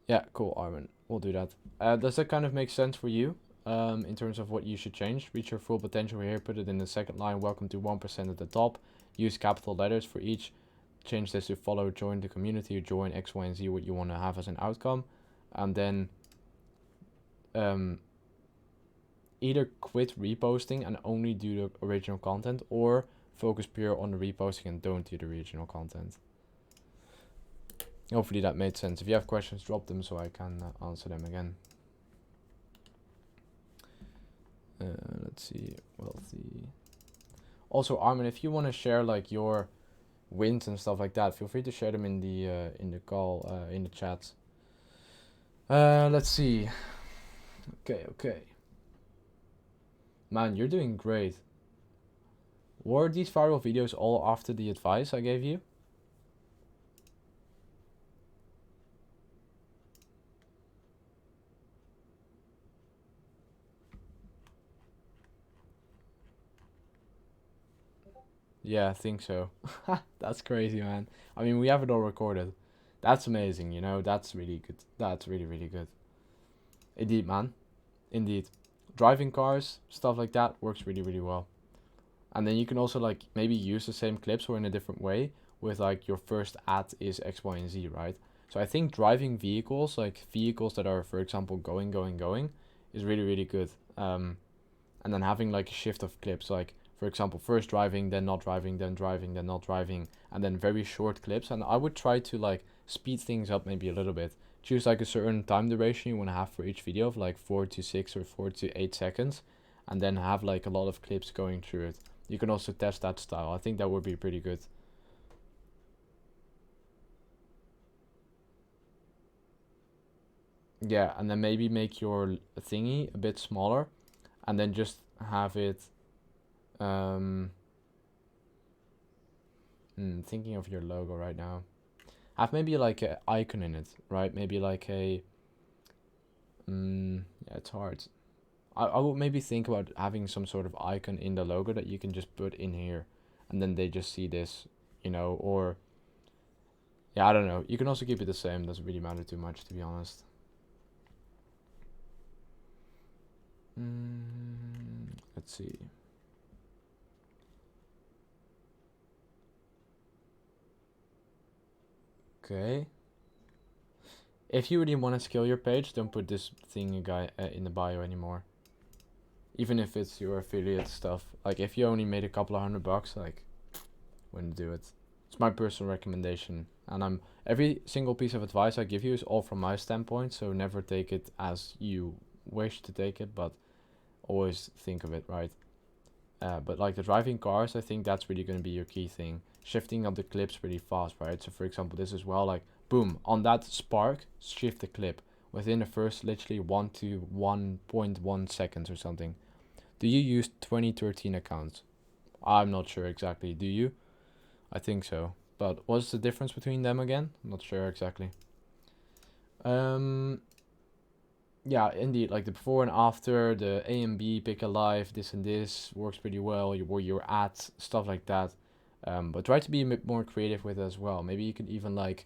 Yeah, cool, Armin. We'll do that. Does that kind of make sense for you? In terms of what you should change? Reach your full potential here. Put it in the second line. Welcome to 1% at the top. Use capital letters for each. Change this to follow, join the community, or join X, Y, and Z, what you want to have as an outcome. And then either quit reposting and only do the original content, or focus pure on the reposting and don't do the original content. Hopefully that made sense. If you have questions, drop them so I can answer them again. Let's see, wealthy. Also, Armin, if you want to share like your wins and stuff like that, feel free to share them in the call, in the chat. Let's see. Okay. Man, you're doing great. Were these viral videos all after the advice I gave you? Yeah, I think so. That's crazy, man. I mean, we have it all recorded. That's amazing, you know? That's really good. That's really, really good. Indeed, man. Indeed. Driving cars, stuff like that works really, really well. And then you can also like maybe use the same clips or in a different way with like your first ad is X, Y, and Z, right? So I think driving vehicles, like vehicles that are, for example, going, is really, really good. And then having like a shift of clips, like for example, first driving, then not driving, then driving, then not driving, and then very short clips. And I would try to like speed things up maybe a little bit. Choose like a certain time duration you want to have for each video of like 4 to 6 or 4 to 8 seconds, and then have like a lot of clips going through it. You can also test that style. I think that would be pretty good. Yeah, and then maybe make your thingy a bit smaller, and then just have it. Thinking of your logo right now. Have maybe like an icon in it, right? Maybe like a. Yeah, it's hard. I would maybe think about having some sort of icon in the logo that you can just put in here, and then they just see this, you know, or. Yeah, I don't know. You can also keep it the same. Doesn't really matter too much, to be honest. Let's see. Okay. If you really want to scale your page, don't put this thing in the bio anymore. Even if it's your affiliate stuff. Like if you only made a couple of $100, like, wouldn't do it. It's my personal recommendation, and every single piece of advice I give you is all from my standpoint. So never take it as you wish to take it, but always think of it, right? But like the driving cars, I think that's really going to be your key thing. Shifting up the clips really fast, right? So for example, this as well, like boom, on that spark, shift the clip within the first literally 1 to 1.1 seconds or something. Do you use 2013 accounts? I'm not sure exactly. Do you? I think so. But what's the difference between them again? I'm not sure exactly. Yeah, indeed, like the before and after, the A and B, pick a live, this and this works pretty well. Your ads, stuff like that. But try to be a bit more creative with it as well. Maybe you could even like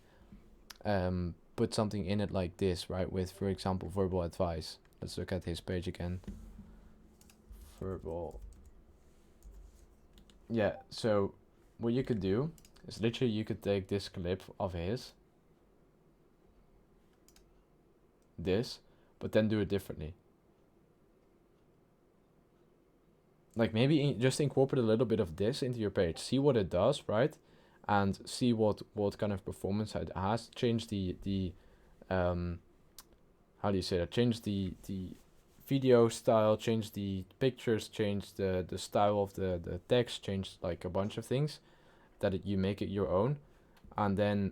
put something in it like this, right? With, for example, verbal advice. Let's look at his page again. Verbal. Yeah, so what you could do is literally you could take this clip of his, this, but then do it differently. like maybe just incorporate a little bit of this into your page. See what it does, right? And see what kind of performance it has. Change the how do you say that? Change the video style, change the pictures, change the style of the text, change like a bunch of things that you make it your own, and then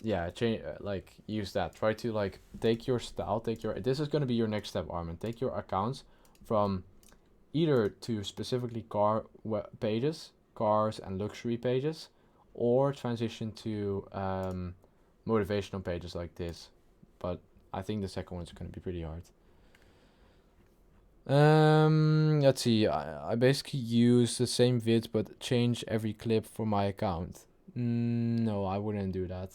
yeah, change like use that. Try to like take your style, this is going to be your next step, Armin. Take your accounts from either to specifically pages, cars and luxury pages, or transition to motivational pages like this. But I think the second one's going to be pretty hard. Let's see. I basically use the same vids but change every clip for my account. No, I wouldn't do that,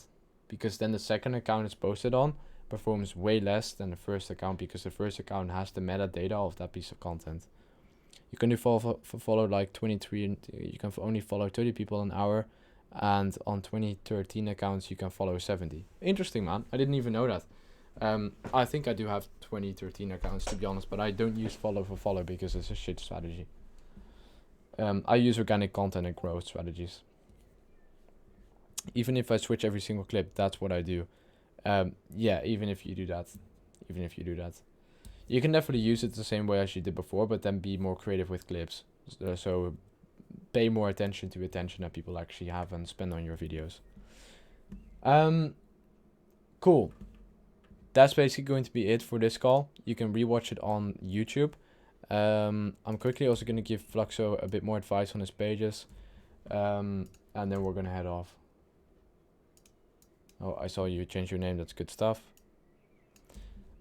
because then the second account is posted on performs way less than the first account, because the first account has the metadata of that piece of content. You can do follow like 23, and you can only follow 30 people an hour, and on 2013 accounts you can follow 70. Interesting, man. I didn't even know that. I think I do have 2013 accounts, to be honest, but I don't use follow for follow because it's a shit strategy. I use organic content and growth strategies. Even if I switch every single clip, that's what I do. Yeah, even if you do that. You can definitely use it the same way as you did before, but then be more creative with clips. So pay more attention to attention that people actually have and spend on your videos. Cool. That's basically going to be it for this call. You can rewatch it on YouTube. I'm quickly also going to give Fluxo a bit more advice on his pages. And then we're going to head off. Oh, I saw you change your name. That's good stuff.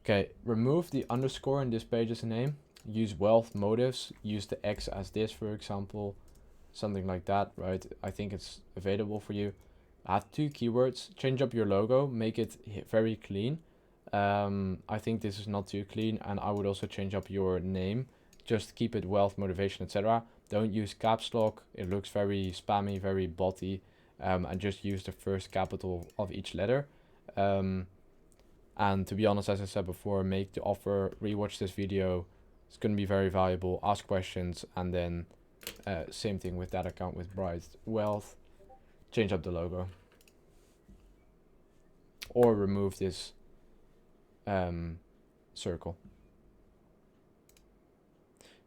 Okay, remove the underscore in this page's name. Use wealth motives. Use the X as this, for example. Something like that, right? I think it's available for you. Add 2 keywords. Change up your logo. Make it very clean. I think this is not too clean, and I would also change up your name. Just keep it wealth, motivation, etc. Don't use caps lock. It looks very spammy, very botty. And just use the first capital of each letter. And to be honest, as I said before, make the offer, rewatch this video. It's going to be very valuable. Ask questions, and then same thing with that account with Bright Wealth. Change up the logo. Or remove this circle.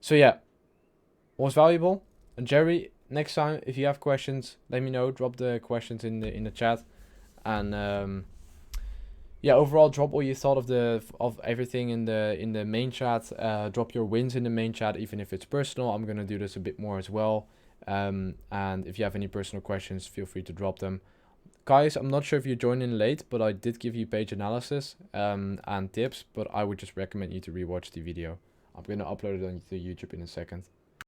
So yeah, was valuable. And Jerry, next time if you have questions, let me know. Drop the questions in the chat, and yeah, overall, drop what you thought of everything in the main chat. Drop your wins in the main chat, even if it's personal. I'm gonna do this a bit more as well. And if you have any personal questions, feel free to drop them. Guys, I'm not sure if you joined in late, but I did give you page analysis and tips, but I would just recommend you to rewatch the video. I'm going to upload it onto YouTube in a second.